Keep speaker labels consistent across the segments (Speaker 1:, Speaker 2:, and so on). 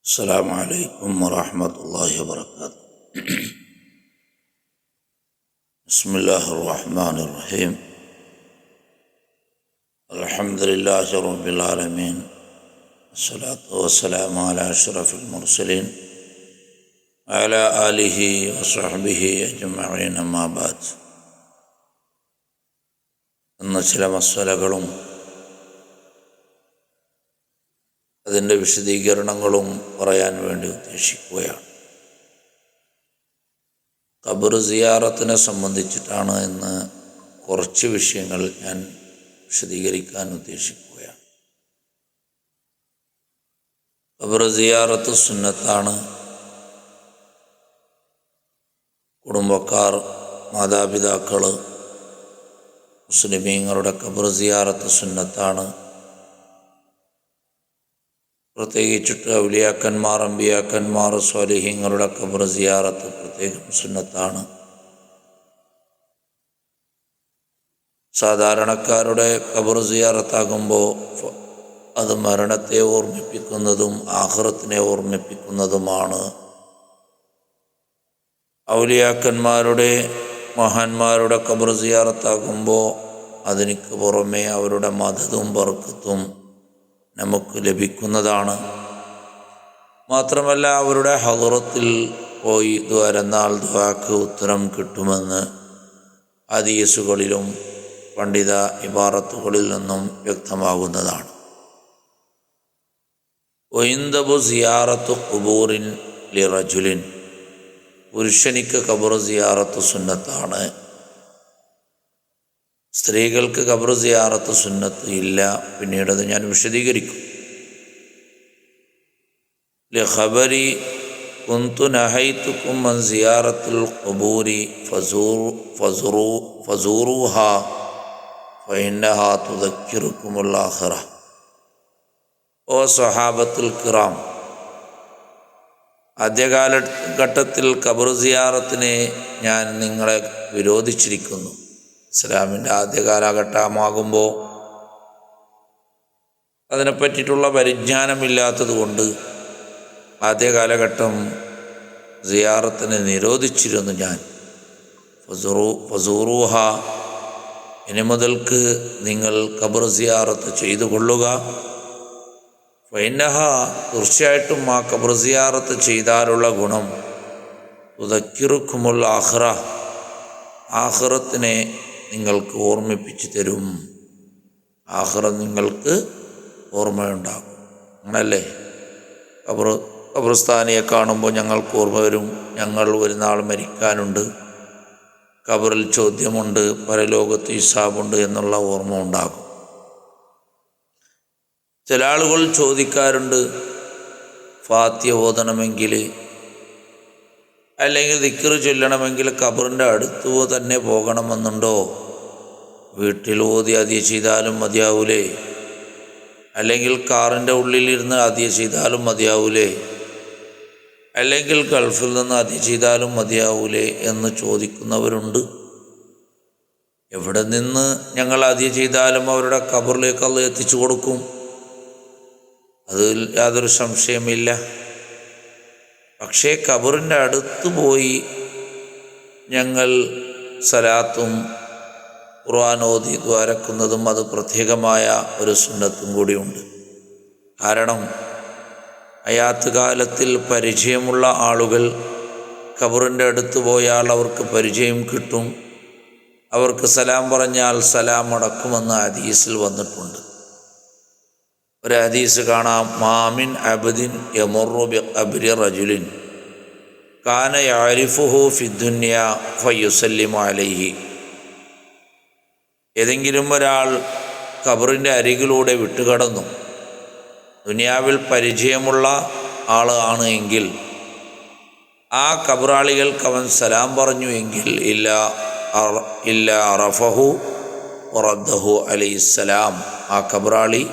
Speaker 1: السلام عليكم ورحمة الله وبركاته. بسم الله الرحمن الرحيم. الحمد لله رب العالمين، والصلاة والسلام على أشرف المرسلين وعلى آله وصحبه أجمعين. أما بعد. ഇന്ന് ചില മസ്അലകളും അതിൻ്റെ വിശദീകരണങ്ങളും പറയാൻ വേണ്ടി ഉദ്ദേശിക്കുകയാണ്. ഖബർ സിയാറത്തിനെ സംബന്ധിച്ചിട്ടാണ് ഇന്ന് കുറച്ച് വിഷയങ്ങൾ ഞാൻ വിശദീകരിക്കാൻ ഉദ്ദേശിക്കുകയാണ്. ഖബർ സിയാറത്ത് സുന്നത്താണ്. കുടുംബക്കാർ, മാതാപിതാക്കൾ, മുസ്ലിമീങ്ങളുടെ ഖബർ സിയാറത്ത് സുന്നത്താണ്. പ്രത്യേകിച്ചിട്ട് ഔലിയാക്കന്മാർ, അമ്പിയാക്കന്മാർ, സ്വാലിഹീങ്ങളുടെ ഖബർ സിയാറത്ത് പ്രത്യേകം സുന്നത്താണ്. സാധാരണക്കാരുടെ ഖബർ സിയാറത്താകുമ്പോൾ അത് മരണത്തെ ഓർമ്മിപ്പിക്കുന്നതും ആഖിറത്തിനെ ഓർമ്മിപ്പിക്കുന്നതുമാണ്. ഔലിയാക്കന്മാരുടെ, മഹാന്മാരുടെ ഖബർ സിയാറത്താകുമ്പോൾ അതിന് പുറമെ അവരുടെ മദതും ബർക്കത്തും നമുക്ക് ലഭിക്കുന്നതാണ്. മാത്രമല്ല അവരുടെ ഹദറത്തിൽ പോയി ദ്വാരന്നാൽ ദുആക്ക് ഉത്തരം കിട്ടുമെന്ന് ഹദീസുകളിലും പണ്ഡിത ഇബാറത്തുകളിൽ നിന്നും വ്യക്തമാകുന്നതാണ്. വഇൻദബു സിയാറത്തു ഖുബൂറിൻ ലിറജുലിൻ, പുരുഷനിക്ക് ഖബർ സിയാറത്ത് സുന്നത്താണ്. സ്ത്രീകൾക്ക് ഖബർ സിയാറത്ത് സുന്നത്ത് ഇല്ല. പിന്നീട് അത് ഞാൻ വിശദീകരിക്കും. ലിഖബരി കുന്തു നഹൈതുക്കും അൻ സിയാറത്തുൽ ഖുബൂരി ഫസൂറുഹാ ഫഇന്നഹാ തുദക്കിറുക്കുമുൽ ആഖിറ. ഓ സ്വഹാബത്തുൽ കിറാം, ആദ്യകാലഘട്ടത്തിൽ ഖബർ സിയാറത്തിനെ ഞാൻ നിങ്ങളെ വിരോധിച്ചിരിക്കുന്നു. ഇസ്ലാമിൻ്റെ ആദ്യ കാലഘട്ടമാകുമ്പോൾ അതിനെപ്പറ്റിയിട്ടുള്ള പരിജ്ഞാനമില്ലാത്തത് കൊണ്ട് ആദ്യ കാലഘട്ടം സിയാറത്തിനെ നിരോധിച്ചിരുന്നു ഞാൻ. ഫസൂറുഹ, ഇനി മുതൽക്ക് നിങ്ങൾ ഖബർ സിയാറത്ത് ചെയ്തു കൊള്ളുക. ഫഇന്നഹ, തീർച്ചയായിട്ടും ആ ഖബർ സിയാറത്ത് ചെയ്താലുള്ള ഗുണം തുദക്കിറുക്കുമുൽ ആഖിറ, ആഖിറത്തിനെ നിങ്ങൾക്ക് ഓർമ്മിപ്പിച്ചു തരും. ആഖിറം നിങ്ങൾക്ക് ഓർമ്മയുണ്ടാകും. അങ്ങനല്ലേ? ഖബർസ്ഥാനിയെ കാണുമ്പോൾ ഞങ്ങൾക്ക് ഓർമ്മ വരും, ഞങ്ങൾ ഒരു നാൾ മരിക്കാനുണ്ട്, ഖബറിൽ ചോദ്യമുണ്ട്, പരലോകത്ത് ഹിസാബുണ്ട് എന്നുള്ള ഓർമ്മ ഉണ്ടാകും. ചില ആളുകൾ ചോദിക്കാറുണ്ട്, ഫാത്തിഹ ഓതണമെങ്കിൽ അല്ലെങ്കിൽ ദിക്ർ ചൊല്ലണമെങ്കിൽ ഖബറിൻ്റെ അടുത്ത് തന്നെ പോകണമെന്നുണ്ടോ? വീട്ടിൽ ഓതി അദിയ ചെയ്താലും മതിയാവൂലേ? അല്ലെങ്കിൽ കാറിൻ്റെ ഉള്ളിലിരുന്ന് അദിയ ചെയ്താലും മതിയാവൂലേ? അല്ലെങ്കിൽ ഗൾഫിൽ നിന്ന് അദിയ ചെയ്താലും മതിയാവൂലേ എന്ന് ചോദിക്കുന്നവരുണ്ട്. എവിടെ നിന്ന് ഞങ്ങൾ അദിയ ചെയ്താലും അവരുടെ ഖബറിലേക്ക് അല്ലാഹ് എത്തിച്ചു കൊടുക്കും, അതിൽ യാതൊരു സംശയമില്ല. പക്ഷേ ഖബറിൻ്റെ അടുത്ത് പോയി ഞങ്ങൾ സലാത്തും ഖുർആൻ ഓതി ദ്വാരക്കുന്നതും അത് പ്രത്യേകമായ ഒരു സുന്നത്തും കൂടിയുണ്ട്. കാരണം ഹയാത്ത് കാലത്തിൽ പരിചയമുള്ള ആളുകൾ ഖബറിൻ്റെ അടുത്ത് പോയാൽ അവർക്ക് പരിചയം കിട്ടും, അവർക്ക് സലാം പറഞ്ഞാൽ സലാം അടക്കുമെന്ന് ഹദീസിൽ വന്നിട്ടുണ്ട്. ഒരു ഹദീസ് കാണാം, മാമിൻ അബ്ദിൻ യമുറു ബിഖബ്രി റജുലിൻ കാന യഅരിഫുഹു ഫിദ്ദുനിയ ഫയുസല്ലിമു അലൈഹി. ഏതെങ്കിലും ഒരാൾ ഖബറിൻ്റെ അരികിലൂടെ വിട്ടുകടന്നു, ദുനിയാവിൽ പരിചയമുള്ള ആളാണ് എങ്കിൽ ആ ഖബറാളികൾക്ക് അവൻ സലാം പറഞ്ഞു എങ്കിൽ ഇല്ല അറഫഹു വറദ്ദഹു അലൈഹിസ്സലാം, ആ ഖബറാളി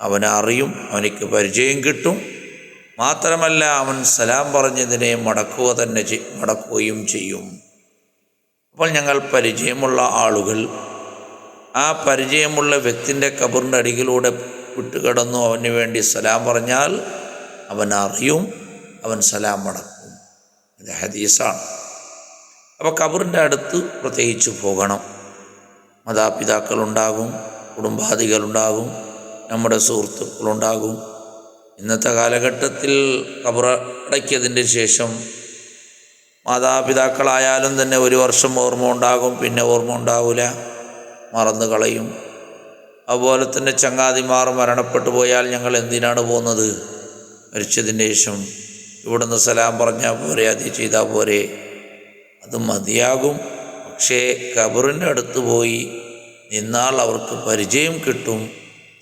Speaker 1: അവനെ അറിയും, അവനിക്ക് പരിചയം കിട്ടും. മാത്രമല്ല അവൻ സലാം പറഞ്ഞതിനെ മടക്കുകയും ചെയ്യും. അപ്പോൾ ഞങ്ങൾ പരിചയമുള്ള ആളുകൾ ആ പരിചയമുള്ള വ്യക്തിൻ്റെ ഖബറിൻ്റെ അരികിലൂടെ വിട്ടുകിടന്നു അവന് വേണ്ടി സലാം പറഞ്ഞാൽ അവൻ അറിയും, അവൻ സലാം മടക്കും. ഇത് ഹദീസാണ്. അപ്പോൾ ഖബറിൻ്റെ അടുത്ത് പ്രത്യേകിച്ച് പോകണം. മാതാപിതാക്കളുണ്ടാകും, കുടുംബാദികളുണ്ടാകും, നമ്മുടെ സുഹൃത്തുക്കളുണ്ടാകും. ഇന്നത്തെ കാലഘട്ടത്തിൽ ഖബർ അടയ്ക്കിയതിൻ്റെ ശേഷം മാതാപിതാക്കളായാലും തന്നെ ഒരു വർഷം ഓർമ്മ ഉണ്ടാകും, പിന്നെ ഓർമ്മ ഉണ്ടാവില്ല, മറന്നു കളയും. അതുപോലെ തന്നെ ചങ്ങാതിമാർ മരണപ്പെട്ടു പോയാൽ ഞങ്ങൾ എന്തിനാണ് പോകുന്നത്, മരിച്ചതിന് ശേഷം ഇവിടുന്ന് സലാം പറഞ്ഞാൽ പോരെ, അത് ചെയ്താൽ പോരെ, അത് മതിയാകും. പക്ഷേ ഖബറിൻ്റെ അടുത്ത് പോയി നിന്നാൽ അവർക്ക് പരിചയം കിട്ടും,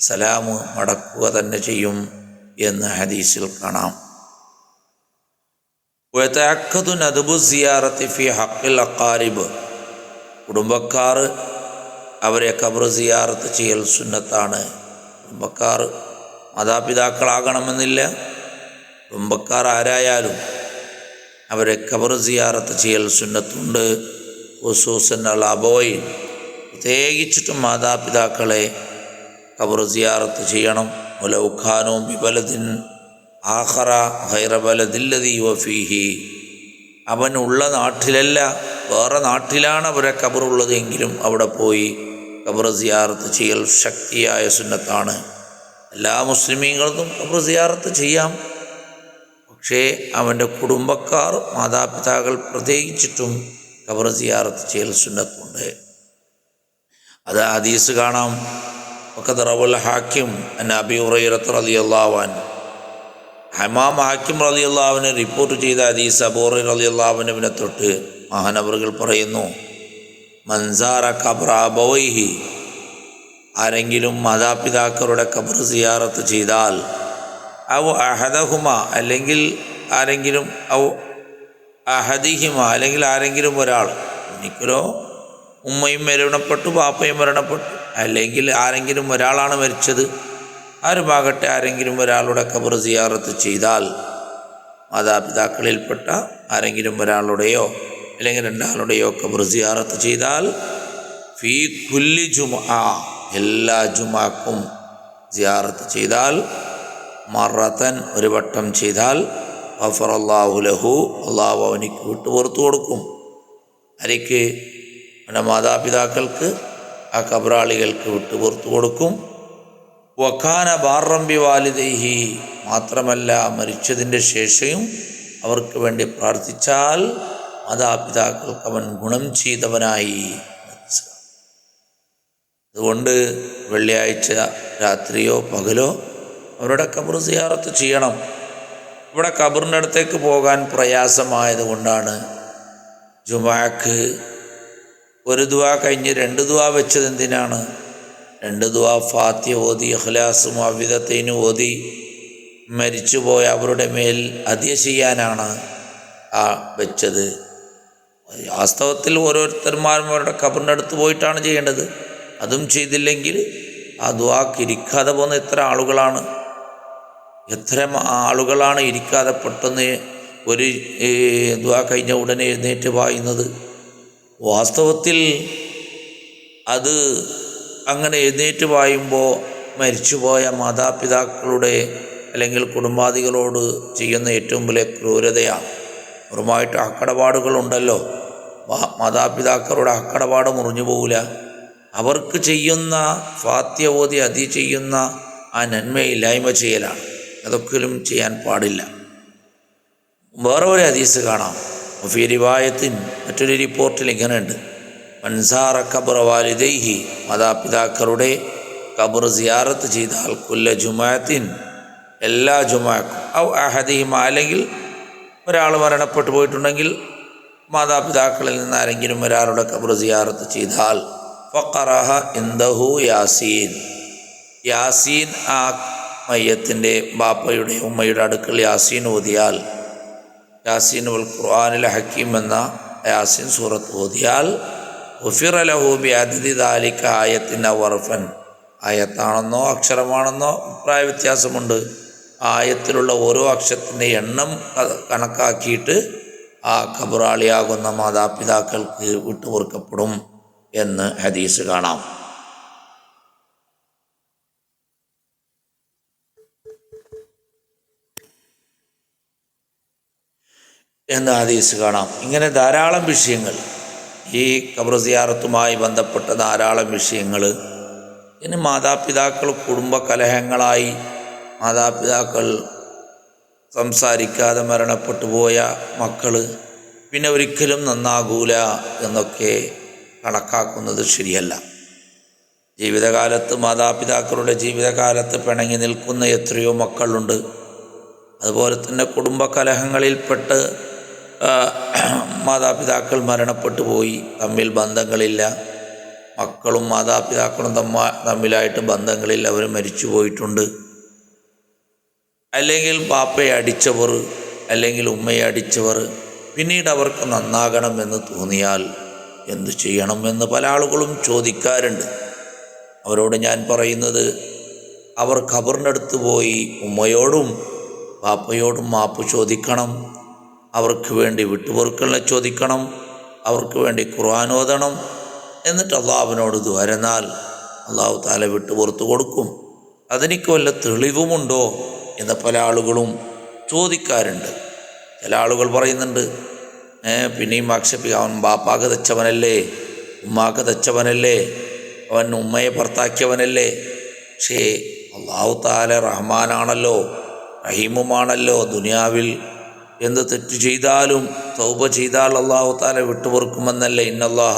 Speaker 1: സലാം മടക്കുക തന്നെ ചെയ്യും എന്ന് ഹദീസിൽ കാണാം. വയതഅക്കദു നദ്ബു സിയാറത്തി ഫി ഹഖിൽ അഖാരിബ്, കുടുംബക്കാർ അവരെ ഖബർ സിയാറത്ത് ചെയ്യൽ സുന്നത്താണ്. കുടുംബക്കാർ മാതാപിതാക്കളാകണമെന്നില്ല, കുടുംബക്കാർ ആരായാലും അവരെ ഖബർ സിയാറത്ത് ചെയ്യൽ സുന്നത്തുണ്ട്. ഖുസൂസൻ അൽ അബവൈൻ, പ്രത്യേകിച്ചിട്ടും മാതാപിതാക്കളെ ഖബർ സിയാറത്ത് ചെയ്യണം. വലൗ ഖാനൂ ബിബലദിൻ ആഖറ ഗൈറ ബലദില്ലദീ വഫീഹി, അവനുള്ള നാട്ടിലല്ല വേറെ നാട്ടിലാണ് അവരെ ഖബറുള്ളത് എങ്കിലും അവിടെ പോയി ഖബർ സിയാറത്ത് ചെയ്യൽ ശക്തിയായ സുന്നത്താണ്. എല്ലാ മുസ്ലിമീങ്ങൾക്കും ഖബർ സിയാറത്ത് ചെയ്യാം. പക്ഷേ അവൻ്റെ കുടുംബക്കാർ മാതാപിതാക്കൾ പ്രത്യേകിച്ചിട്ടും ഖബർ സിയാറത്ത് ചെയ്യൽ സുന്നത്തുണ്ട്. അത് ഹദീസ് കാണാം. വഖദ് റവൽ ഹാക്കിം അൻ അബീ ഹുറൈറത റളിയല്ലാഹു അൻഹു, ഇമാം ഹാക്കിം റളിയല്ലാഹു അൻഹു റിപ്പോർട്ട് ചെയ്ത ഹദീസ് അബൂ ഹുറൈറ റളിയല്ലാഹു അൻഹുവിനെ തൊട്ട് മഹാനവറുകൾ പറയുന്നു, മൻസാറ ഖബ്റ അബവൈഹി, ആരെങ്കിലും മാതാപിതാക്കളുടെ ഖബർ സിയാറത്ത് ചെയ്താൽ, ഔ അഹദഹുമ, അല്ലെങ്കിൽ ആരെങ്കിലും, ഔ അഹദിഹിമ, അല്ലെങ്കിൽ ആരെങ്കിലും ഒരാൾ, എനിക്കൊരു ഉമ്മയും മരണപ്പെട്ടു ബാപ്പയും മരണപ്പെട്ടു, അല്ലെങ്കിൽ ആരെങ്കിലും ഒരാളാണ് മരിച്ചത്, ആരുമാകട്ടെ ആരെങ്കിലും ഒരാളുടെ ഖബർ സിയാറത്ത് ചെയ്താൽ, മാതാപിതാക്കളിൽപ്പെട്ട ആരെങ്കിലും ഒരാളുടെയോ അല്ലെങ്കിൽ രണ്ടാളുടെയോ ഖബർ സിയാറത്ത് ചെയ്താൽ, ഫീ കുല്ലി ജുമുഅ, എല്ലാ ജുമാക്കും സിയാറത്ത് ചെയ്താൽ, മറത്തൻ ഒരു വട്ടം ചെയ്താൽ, ഗഫറല്ലാഹു ലഹു, അള്ളാഹു അവനിക്ക് വിട്ടുപുറത്തു കൊടുക്കും. ആർക്ക്? അവൻ്റെ മാതാപിതാക്കൾക്ക്, ആ ഖബറാളികൾക്ക് വിട്ടുപുറത്തു കൊടുക്കും. വഖാന ബാറം ബിവാലിദൈഹി, മാത്രമല്ല മരിച്ചതിൻ്റെ ശേഷവും അവർക്ക് വേണ്ടി പ്രാർത്ഥിച്ചാൽ മാതാപിതാക്കൾക്ക് അവൻ ഗുണം ചെയ്തവനായി. അതുകൊണ്ട് വെള്ളിയാഴ്ച രാത്രിയോ പകലോ അവരുടെ ഖബർ സിയാറത്ത് ചെയ്യണം. ഇവിടെ ഖബറിൻ്റെ അടുത്തേക്ക് പോകാൻ പ്രയാസമായതുകൊണ്ടാണ് ജുമാക്ക് ഒരു ദുആ കഴിഞ്ഞ് 2 ദുആ വെച്ചത്. എന്തിനാണ്? 2 ദുആ ഫാത്തിഹ ഓതി ഇഖ്ലാസ് മുഅവ്വിദത്തൈൻ ഓതി മരിച്ചുപോയ അവരുടെ മേൽ ഹദിയ ചെയ്യാനാണ് ആ വെച്ചത്. വാസ്തവത്തിൽ ഓരോരുത്തന്മാരും അവരുടെ ഖബറിൻ്റെ അടുത്ത് പോയിട്ടാണ് ചെയ്യേണ്ടത്. അതും ചെയ്തില്ലെങ്കിൽ ആ ദുആക്ക് ഇരിക്കാതെ പോകുന്ന എത്ര ആളുകളാണ്, എത്ര ആളുകളാണ് ഇരിക്കാതെ പെട്ടെന്ന് ഒരു ദുആ കഴിഞ്ഞ ഉടനെ എഴുന്നേറ്റ് പായുന്നത്. വാസ്തവത്തിൽ അത് അങ്ങനെ എഴുന്നേറ്റ് പായുമ്പോൾ മരിച്ചുപോയ മാതാപിതാക്കളുടെ അല്ലെങ്കിൽ കുടുംബാദികളോട് ചെയ്യുന്ന ഏറ്റവും വലിയ ക്രൂരതയാണ്. അവരുമായിട്ട് അക്കടപാടുകളുണ്ടല്ലോ, മാതാപിതാക്കളുടെ അക്കടപാട് മുറിഞ്ഞു പോകില്ല. അവർക്ക് ചെയ്യുന്ന ഫാത്തിഹ ഓതി അതി ചെയ്യുന്ന ആ നന്മയില്ലായ്മ ചെയ്യലാണ്. അതൊക്കെയും ചെയ്യാൻ പാടില്ല. വേറെ ഒരു ഹദീസ് കാണാം. ഫീ റിവായത്തിൻ, മറ്റൊരു റിപ്പോർട്ടിൽ ഇങ്ങനെയുണ്ട്, മൻസാറ ഖബ്റ വാലിദൈഹി, മാതാപിതാക്കളുടെ ഖബർ സിയാറത്ത് ചെയ്താൽ, കുല്ല ജുമാഅത്തിൻ, എല്ലാ ജുമാക്കും, ഔ അഹദിഹിമ, അല്ലെങ്കിൽ ഒരാൾ മരണപ്പെട്ടു പോയിട്ടുണ്ടെങ്കിൽ മാതാപിതാക്കളിൽ നിന്ന് ആരെങ്കിലും ഒരാളുടെ ഖബർ സിയാറത്ത് ചെയ്താൽ, ഫഖറഹ ഇൻദഹു യാസീൻ, യാസീൻ, ആ മയ്യത്തിൻ്റെ ബാപ്പയുടെ ഉമ്മയുടെ അടുക്കൽ യാസീൻ ഓതിയാൽ, യാസീൻ വൽ ഖുർആനിൽ ഹക്കീം എന്ന യാസീൻ സൂറത്ത് ഓതിയാൽ, ഗുഫിറ ലഹു ബിഅദദി ദാലിക ആയത്തിൻ ഔ ഹർഫൻ, ആയത്താണെന്നോ അക്ഷരമാണെന്നോ അഭിപ്രായ വ്യത്യാസമുണ്ട്. ആയത്തിലുള്ള ഓരോ അക്ഷരത്തിൻ്റെ എണ്ണം കണക്കാക്കിയിട്ട് ആ ഖബറാളിയാകുന്ന മാതാപിതാക്കൾക്ക് വിട്ടുപൊറുക്കപ്പെടും എന്ന് ഹദീസ് കാണാം. എന്ന ഹദീസ് കാണാം. ഇങ്ങനെ ധാരാളം വിഷയങ്ങൾ, ഈ ഖബർ സിയാറത്തുമായി ബന്ധപ്പെട്ട ധാരാളം വിഷയങ്ങൾ. ഇനി മാതാപിതാക്കൾ കുടുംബ കലഹങ്ങളായി മാതാപിതാക്കൾ സംസാരിക്കാതെ മരണപ്പെട്ടു പോയ മക്കൾ പിന്നെ ഒരിക്കലും നന്നാകൂല എന്നൊക്കെ കണക്കാക്കുന്നത് ശരിയല്ല. ജീവിതകാലത്ത് മാതാപിതാക്കളുടെ ജീവിതകാലത്ത് പിണങ്ങി നിൽക്കുന്ന എത്രയോ മക്കളുണ്ട്. അതുപോലെ തന്നെ കുടുംബ കലഹങ്ങളിൽപ്പെട്ട് മാതാപിതാക്കൾ മരണപ്പെട്ടു പോയി, തമ്മിൽ ബന്ധങ്ങളില്ല, മക്കളും മാതാപിതാക്കളും തമ്മിലായിട്ട് ബന്ധങ്ങളില്ല, അവർ മരിച്ചു പോയിട്ടുണ്ട്. അല്ലെങ്കിൽ ബാപ്പയെ അടിച്ചവർ, അല്ലെങ്കിൽ ഉമ്മയെ അടിച്ചവർ, പിന്നീട് അവർക്ക് നന്നാകണമെന്ന് തോന്നിയാൽ എന്തു ചെയ്യണമെന്ന് പല ആളുകളും ചോദിക്കാറുണ്ട്. അവരോട് ഞാൻ പറയുന്നത്, അവർ ഖബറിനടുത്ത് പോയി ഉമ്മയോടും ബാപ്പയോടും മാപ്പ് ചോദിക്കണം, അവർക്ക് വേണ്ടി വിട്ടുപൊറുക്കലിനെ ചോദിക്കണം, അവർക്ക് വേണ്ടി ഖുർആൻ ഓതണം. എന്നിട്ട് അള്ളാഹുവിനോട് ദുആരന്നാൽ അള്ളാഹു തആല വിട്ടുപുറത്തു കൊടുക്കും. അതിനിക്ക് വല്ല തെളിവുമുണ്ടോ എന്ന് പല ആളുകളും ചോദിക്കാറുണ്ട്. ചില ആളുകൾ പറയുന്നുണ്ട്, പിന്നെയും ആക്ഷേപിക്കുക, അവൻ ബാപ്പാക്ക് തെച്ചവനല്ലേ, ഉമ്മാക്ക് തെച്ചവനല്ലേ, അവൻ ഉമ്മയെ പുറത്താക്കിയവനല്ലേ. പക്ഷേ അള്ളാഹു തആല റഹ്മാനാണല്ലോ, റഹീമുമാണല്ലോ. ദുനിയാവിൽ എന്ത് തെറ്റ് ചെയ്താലും തൗബ ചെയ്താൽ അള്ളാഹു തആല വിട്ടുപൊറുക്കുമെന്നല്ലേ. ഇന്നല്ലാഹ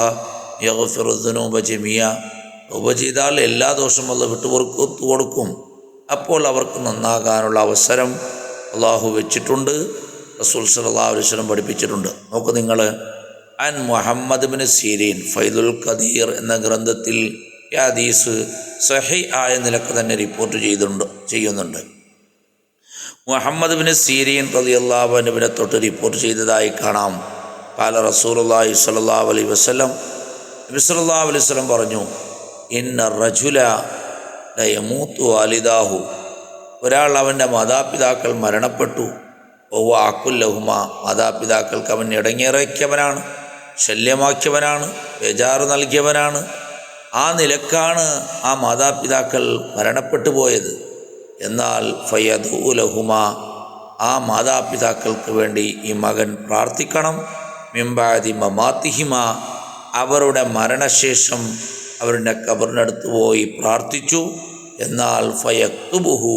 Speaker 1: യഗ്ഫിറു ദുനൂബ ജമീഅ. തൗബ ചെയ്താൽ എല്ലാ ദോഷവും അള്ളാഹു വിട്ടുപൊറുത്തു കൊടുക്കും. അപ്പോൾ അവർക്ക് നന്നാകാനുള്ള അവസരം അള്ളാഹു വെച്ചിട്ടുണ്ട്, റസൂൽ സല്ലല്ലാഹു അലൈഹി വസല്ലം പഠിപ്പിച്ചിട്ടുണ്ട്. നോക്കൂ നിങ്ങൾ, അൻ മുഹമ്മദ് ബിൻ സീരീൻ ഫൈദുൽ ഖദീർ എന്ന ഗ്രന്ഥത്തിൽ ഈ ഹദീസ് സഹീഹ് ആയ നിലക്ക് തന്നെ റിപ്പോർട്ട് ചെയ്യുന്നുണ്ട്. മുഹമ്മദ് ബിൻ സീരീൻ റളിയല്ലാഹു അൻഹുവിനെ തൊട്ട് റിപ്പോർട്ട് ചെയ്തതായി കാണാം. ഖാല റസൂലുള്ളാഹി സ്വല്ലല്ലാഹു അലൈഹി വസല്ലം, നബി സല്ലല്ലാഹു അലൈഹി വസല്ലം പറഞ്ഞു, ഇന്ന റജുല ലയമൂതു വാലിദാഹു, ഒരാൾ അവൻ്റെ മാതാപിതാക്കൾ മരണപ്പെട്ടു, ഓവ അക്കുല്ലഹുമ, മാതാപിതാക്കൾക്ക് അവൻ ഇടങ്ങേറിയവനാണ്, ശല്യമാക്കിയവനാണ്, ബേജാറ് നൽകിയവനാണ്. ആ നിലക്കാണ് ആ മാതാപിതാക്കൾ മരണപ്പെട്ടു പോയത്. എന്നാൽ ഫയദൂലഹുമ, ആ മാതാപിതാക്കൾക്ക് വേണ്ടി ഈ മകൻ പ്രാർത്ഥിക്കണം. മിംബാദി മമാത്തിഹിമ, അവരുടെ മരണശേഷം അവരുടെ ഖബറിനടുത്ത് പോയി പ്രാർത്ഥിച്ചു. എന്നാൽ ഫയക്തുബുഹു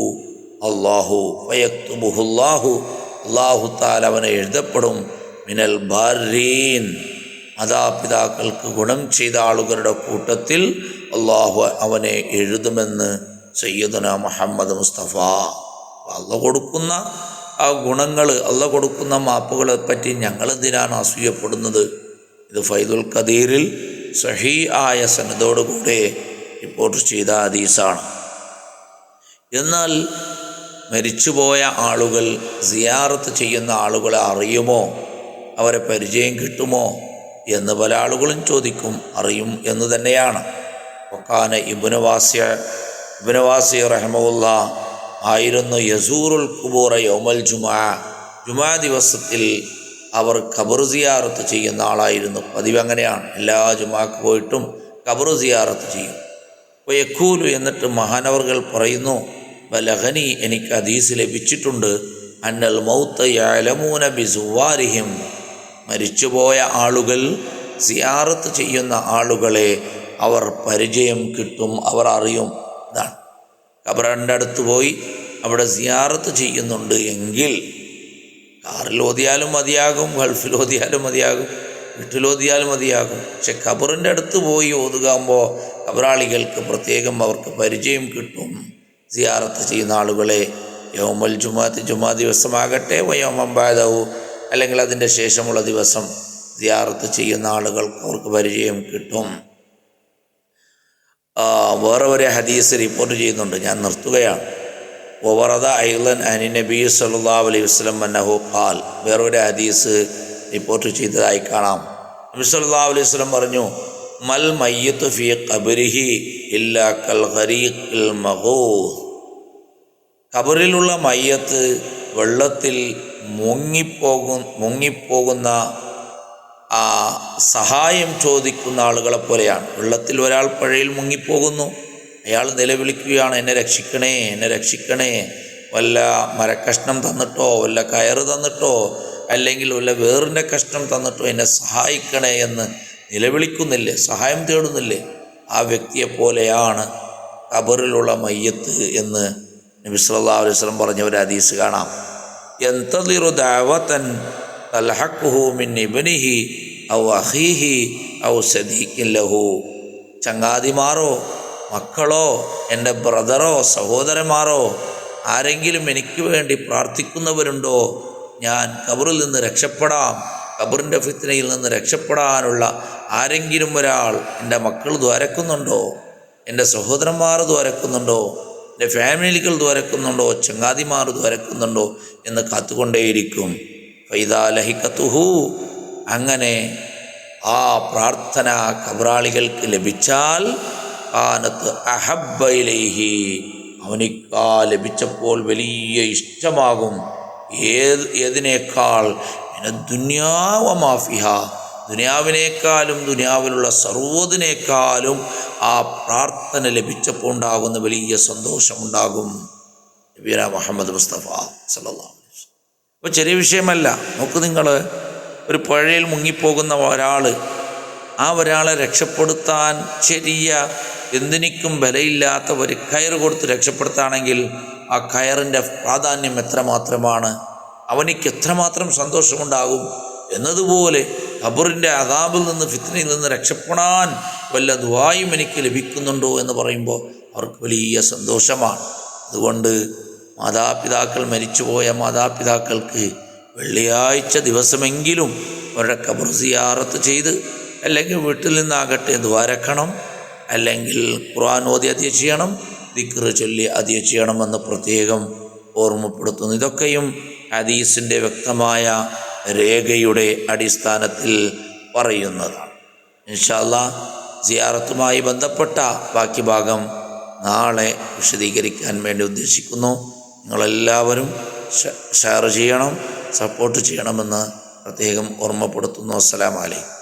Speaker 1: അല്ലാഹു, അല്ലാഹു തആല അവനെ എഴുതപ്പെടും മിനൽ ബാരീൻ, മാതാപിതാക്കൾക്ക് ഗുണം ചെയ്ത ആളുകളുടെ കൂട്ടത്തിൽ അള്ളാഹു അവനെ എഴുതുമെന്ന് സയ്യിദുന മുഹമ്മദ് മുസ്തഫ. അള്ളാഹു കൊടുക്കുന്ന ആ ഗുണങ്ങൾ, അള്ളാഹു കൊടുക്കുന്ന മാപ്പുകളെ പറ്റി ഞങ്ങളെന്തിനാണ് അസൂയപ്പെടുന്നത്? ഇത് ഫൈദുൽ ഖദീറിൽ സഹീഹ് ആയ സനദോടുകൂടെ റിപ്പോർട്ട് ചെയ്ത ഹദീസാണ്. എന്നാൽ മരിച്ചുപോയ ആളുകൾ സിയാറത്ത് ചെയ്യുന്ന ആളുകളെ അറിയുമോ, അവരെ പരിചയം കിട്ടുമോ എന്ന് പല ആളുകളും ചോദിക്കും. അറിയും എന്ന് തന്നെയാണ്. വക്കാന ഇബ്നു വാസിയ റഹിമഹുല്ലാ ആയിരുന്നു യസൂറുൽ ഖുബൂറ യൗമൽ ജുമാ ദിവസത്തിൽ അവർ ഖബർ സിയാറത്ത് ചെയ്യുന്ന ആളായിരുന്നു. പതിവ് അങ്ങനെയാണ്, എല്ലാ ജുമാക്ക് പോയിട്ടും ഖബർ സിയാറത്ത് ചെയ്യും. അപ്പോൾ യഖൂലു, എന്നിട്ട് മഹാനവർകൾ പറയുന്നു, ബലഗനി, എനിക്ക് ഹദീസ് ലഭിച്ചിട്ടുണ്ട്, അന്നൽ മൗത യഅലമൂന ബിസുവാരിഹിം, മരിച്ചുപോയ ആളുകൾ സിയാറത്ത് ചെയ്യുന്ന ആളുകളെ അവർ പരിചയം കിട്ടും, അവർ അറിയും. ഇതാണ്, ഖബറിൻ്റെ അടുത്ത് പോയി അവിടെ സിയാറത്ത് ചെയ്യുന്നുണ്ട് എങ്കിൽ കാറിൽ ഓതിയാലും മതിയാകും, ഗൾഫിൽ ഓതിയാലും മതിയാകും, വീട്ടിലോതിയാലും മതിയാകും. പക്ഷെ ഖബറിൻ്റെ അടുത്ത് പോയി ഓതുകാകുമ്പോൾ ഖബറാളികൾക്ക് പ്രത്യേകം അവർക്ക് പരിചയം കിട്ടും. സിയാറത്ത് ചെയ്യുന്ന ആളുകളെ യൗമൽ ജുമാ ദിവസമാകട്ടെ, വയോമംബാദഹു, അല്ലെങ്കിൽ അതിൻ്റെ ശേഷമുള്ള ദിവസം സിയാറത്ത് ചെയ്യുന്ന ആളുകൾക്ക് അവർക്ക് പരിചയം കിട്ടും. വേറെ ഒരു ഹദീസ് റിപ്പോർട്ട് ചെയ്യുന്നുണ്ട്, ഞാൻ നിർത്തുകയാണ്. വറദ ഐളൻ അനി നബി സല്ലല്ലാഹു അലൈഹി വസല്ലം അന്നഹു ഖാൽ, വേറൊരു ഹദീസ് റിപ്പോർട്ട് ചെയ്തതായി കാണാം. നബി സല്ലല്ലാഹു അലൈഹി വസല്ലം പറഞ്ഞു, മൽ മയ്യിത്തു ഫീ ഖബരിഹി ഇല്ലാ കൽ ഖരീഖിൽ മഗൂസ്, ഖബറിലുള്ള മയ്യത്ത് വെള്ളത്തിൽ മുങ്ങിപ്പോകുന്ന ആ സഹായം ചോദിക്കുന്ന ആളുകളെ പോലെയാണ്. വെള്ളത്തിൽ ഒരാൾ പുഴയിൽ മുങ്ങിപ്പോകുന്നു, അയാൾ നിലവിളിക്കുകയാണ്, എന്നെ രക്ഷിക്കണേ, എന്നെ രക്ഷിക്കണേ, വല്ല മരക്കഷ്ണം തന്നിട്ടോ വല്ല കയറ് തന്നിട്ടോ അല്ലെങ്കിൽ വല്ല വേറിൻ്റെ കഷ്ണം തന്നിട്ടോ എന്നെ സഹായിക്കണേ എന്ന് നിലവിളിക്കുന്നില്ലേ, സഹായം തേടുന്നില്ലേ, ആ വ്യക്തിയെ പോലെയാണ് ഖബറിലുള്ള മയ്യത്ത് എന്ന് നബി സല്ലല്ലാഹു അലൈഹി വസല്ലം പറഞ്ഞ ഒരു ഹദീസ് കാണാം. യന്തളിറു ദഅവതൻ തൽഹഖുഹു മിൻ ഇബ്നിഹി ഔ അഖീഹി ഔ സദീഖിൻ ലഹു. ചങ്ങാതിമാരോ മക്കളോ എൻ്റെ ബ്രദറോ സഹോദരന്മാരോ ആരെങ്കിലും എനിക്ക് വേണ്ടി പ്രാർത്ഥിക്കുന്നവരുണ്ടോ? ഞാൻ ഖബറിൽ നിന്ന് രക്ഷപ്പെടാം, ഖബറിൻ്റെ ഫിത്നയിൽ നിന്ന് രക്ഷപ്പെടാനുള്ള ആരെങ്കിലും ഒരാൾ എൻ്റെ മക്കൾ ദ്വാരക്കുന്നുണ്ടോ, എൻ്റെ സഹോദരന്മാർ ദ്വാരക്കുന്നുണ്ടോ, എൻ്റെ ഫാമിലികൾ ദ്വാരക്കുന്നുണ്ടോ, ചങ്ങാതിമാർ ദ്വാരക്കുന്നുണ്ടോ എന്ന് കാത്തുകൊണ്ടേയിരിക്കും. ഫൈദാ ലഹിഖതുഹു, അങ്ങനെ ആ പ്രാർത്ഥന ഖബറാളികൾക്ക് ലഭിച്ചാൽ കാനത്ത് അഹബ്ബ ഇലൈഹി, അവനിക്കാ ലഭിച്ചപ്പോൾ വലിയ ഇഷ്ടമാകും. ഏതിനേക്കാൾ ദുനിയാവ മാഫിഹ, ദുനിയാവിനേക്കാളും ദുനിയാവിലുള്ള സർവ്വതിനേക്കാളും ആ പ്രാർത്ഥന ലഭിച്ചപ്പോൾ ഉണ്ടാകുന്ന വലിയ സന്തോഷമുണ്ടാകും. നബിയ മുഹമ്മദ് മുസ്തഫ സല്ലല്ലാഹു അലൈഹി വസല്ലം. അപ്പോൾ ചെറിയ വിഷയമല്ല. നോക്ക്, നിങ്ങൾ ഒരു പുഴയിൽ മുങ്ങിപ്പോകുന്ന ആ ഒരാളെ രക്ഷപ്പെടുത്താൻ ചെറിയ എന്തിനും വിലയില്ലാത്ത ഒരു കയറ് കൊടുത്ത് രക്ഷപ്പെടുത്താണെങ്കിൽ ആ കയറിൻ്റെ പ്രാധാന്യം എത്രമാത്രമാണ്, അവനിക്ക് എത്രമാത്രം സന്തോഷമുണ്ടാകും എന്നതുപോലെ ഖബറിൻ്റെ അദാബിൽ നിന്ന് ഫിത്നയിൽ നിന്ന് രക്ഷപ്പെടാൻ വല്ല ദുആയും എനിക്ക് ലഭിക്കുന്നുണ്ടോ എന്ന് പറയുമ്പോൾ അവർക്ക് വലിയ സന്തോഷമാണ്. അതുകൊണ്ട് മാതാപിതാക്കൾ, മരിച്ചുപോയ മാതാപിതാക്കൾക്ക് വെള്ളിയാഴ്ച ദിവസമെങ്കിലും അവരുടെ ഖബർ സിയാറത്ത് ചെയ്ത്, അല്ലെങ്കിൽ വീട്ടിൽ നിന്നാകട്ടെ ദ്വാരക്കണം, അല്ലെങ്കിൽ ഖുർആൻ ഓതി അതിയ ചെയ്യണം, ദിക്ർ ചൊല്ലി അതിയ ചെയ്യണമെന്ന് പ്രത്യേകം ഓർമ്മപ്പെടുത്തുന്നു. ഇതൊക്കെയും ഹദീസിൻ്റെ വ്യക്തമായ രേഖയുടെ അടിസ്ഥാനത്തിൽ പറയുന്നതാണ്. ഇൻഷാ അല്ലാഹ് സിയാറത്തുമായി ബന്ധപ്പെട്ട ബാക്കി ഭാഗം നാളെ വിശദീകരിക്കാൻ വേണ്ടി ഉദ്ദേശിക്കുന്നു. നിങ്ങളെല്ലാവരും ഷെയർ ചെയ്യണം, സപ്പോർട്ട് ചെയ്യണമെന്ന് പ്രത്യേകം ഓർമ്മപ്പെടുത്തുന്നു. അസ്സലാമു അലൈക്കും.